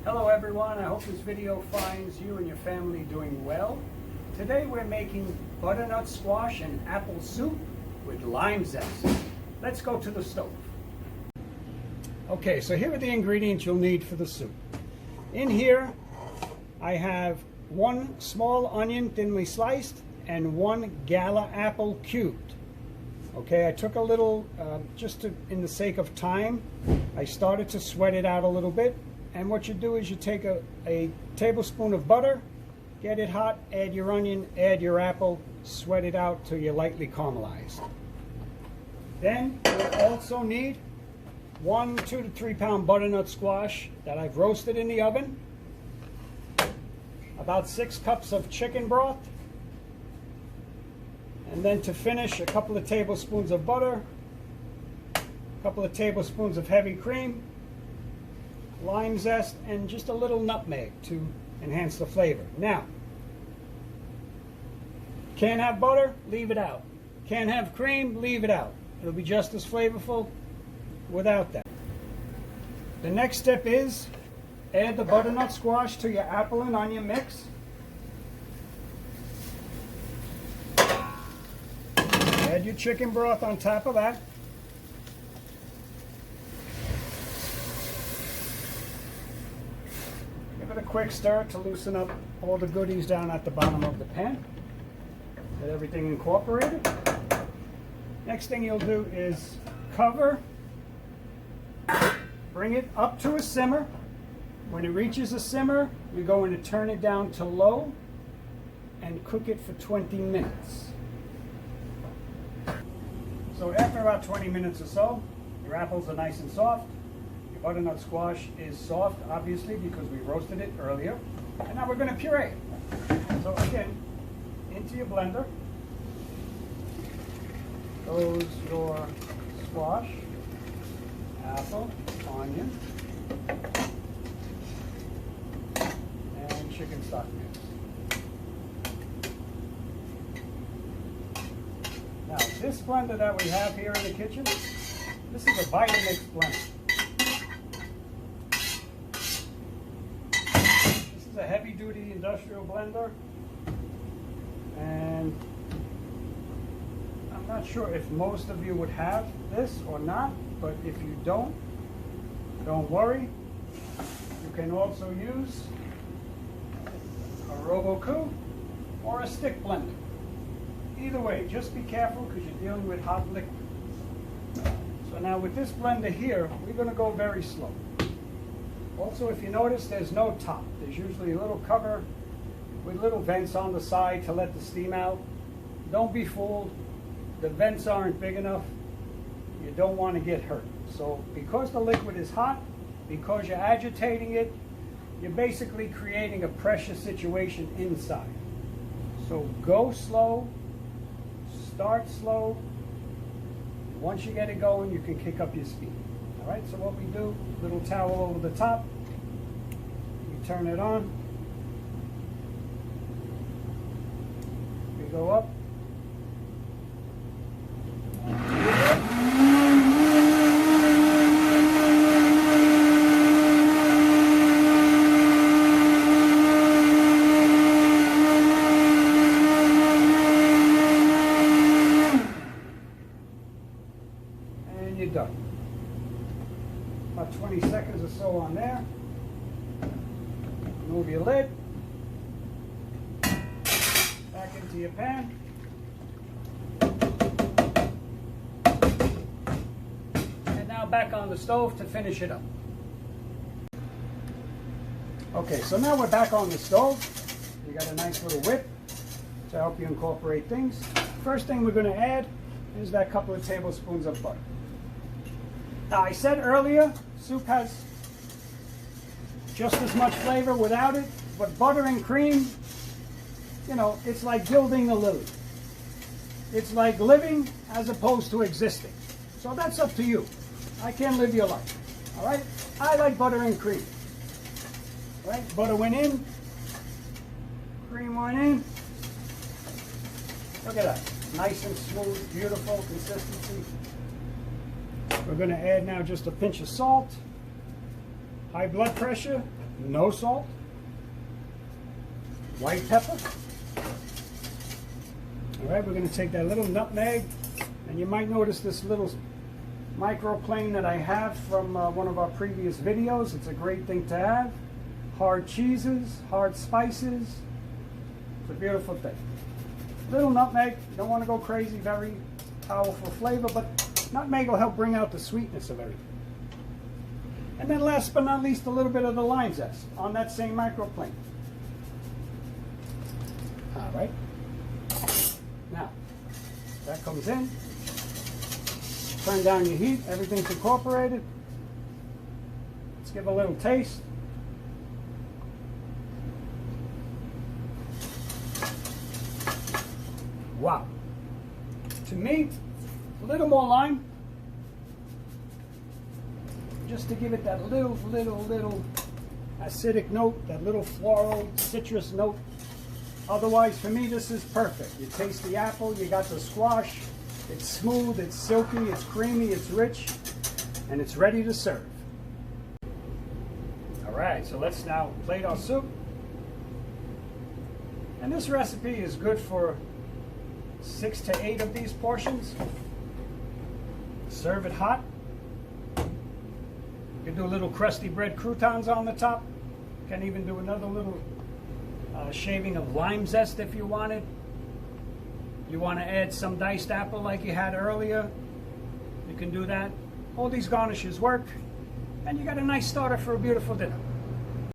Hello everyone, I hope this video finds you and your family doing well. Today we're making butternut squash and apple soup with lime zest. Let's go to the stove. Okay, so here are the ingredients you'll need for the soup. In here I have 1 small onion thinly sliced and 1 gala apple cubed. Okay, I took a little, in the sake of time, I started to sweat it out a little bit. And what you do is you take a tablespoon of butter, get it hot, add your onion, add your apple, sweat it out till you're lightly caramelized. Then you'll also need 1 2 to 3 pound butternut squash that I've roasted in the oven, about 6 cups of chicken broth, and then to finish, a couple of tablespoons of butter, a couple of tablespoons of heavy cream, lime zest, and just a little nutmeg to enhance the flavor. Now, can't have butter, leave it out. Can't have cream, leave it out. It'll be just as flavorful without that. The next step is add the butternut squash to your apple and onion mix. Add your chicken broth on top of that. Give it a quick stir to loosen up all the goodies down at the bottom of the pan. Get everything incorporated. Next thing you'll do is cover, bring it up to a simmer. When it reaches a simmer, you're going to turn it down to low and cook it for 20 minutes. So after about 20 minutes or so, your apples are nice and soft. Your butternut squash is soft, obviously, because we roasted it earlier. And now we're going to puree it. So again, into your blender goes your squash, apple, onion, and chicken stock mix. Now, this blender that we have here in the kitchen, this is a Vitamix blender. This is a heavy-duty industrial blender, and I'm not sure if most of you would have this or not, but if you don't worry. You can also use a Robocoup or a stick blender. Either way, just be careful because you're dealing with hot liquid. So now with this blender here, we're going to go very slow. Also, if you notice, there's no top. There's usually a little cover with little vents on the side to let the steam out. Don't be fooled. The vents aren't big enough. You don't want to get hurt. So because the liquid is hot, because you're agitating it, you're basically creating a pressure situation inside. So go slow. Start slow. Once you get it going, you can kick up your speed. All right, so what we do, little towel over the top. We turn it on. We go up. You're done. About 20 seconds or so on there. Move your lid. Back into your pan. And now back on the stove to finish it up. Okay, so now we're back on the stove. We got a nice little whip to help you incorporate things. First thing we're going to add is that couple of tablespoons of butter. Now, I said earlier, soup has just as much flavor without it, but butter and cream, you know, it's like gilding a lily. It's like living as opposed to existing. So that's up to you. I can't live your life, all right? I like butter and cream, right? Butter went in, cream went in. Look at that, nice and smooth, beautiful consistency. We're going to add now just a pinch of salt. High blood pressure, no salt, white pepper. All right, we're going to take that little nutmeg, and you might notice this little microplane that I have from one of our previous videos. It's a great thing to have. Hard cheeses, hard spices. It's a beautiful thing. Little nutmeg, you don't want to go crazy, very powerful flavor, but nutmeg will help bring out the sweetness of everything. And then last but not least, a little bit of the lime zest on that same microplane. All right. Now, that comes in. Turn down your heat, everything's incorporated. Let's give a little taste. Wow. To me, a little more lime. Just to give it that little acidic note, that little floral citrus note. Otherwise, for me, this is perfect. You taste the apple, you got the squash. It's smooth, it's silky, it's creamy, it's rich, and it's ready to serve. All right, so let's now plate our soup. And this recipe is good for 6 to 8 of these portions. Serve it hot. You can do a little crusty bread croutons on the top. You can even do another little shaving of lime zest if you wanted. You want to add some diced apple like you had earlier, you can do that. All these garnishes work, and you got a nice starter for a beautiful dinner.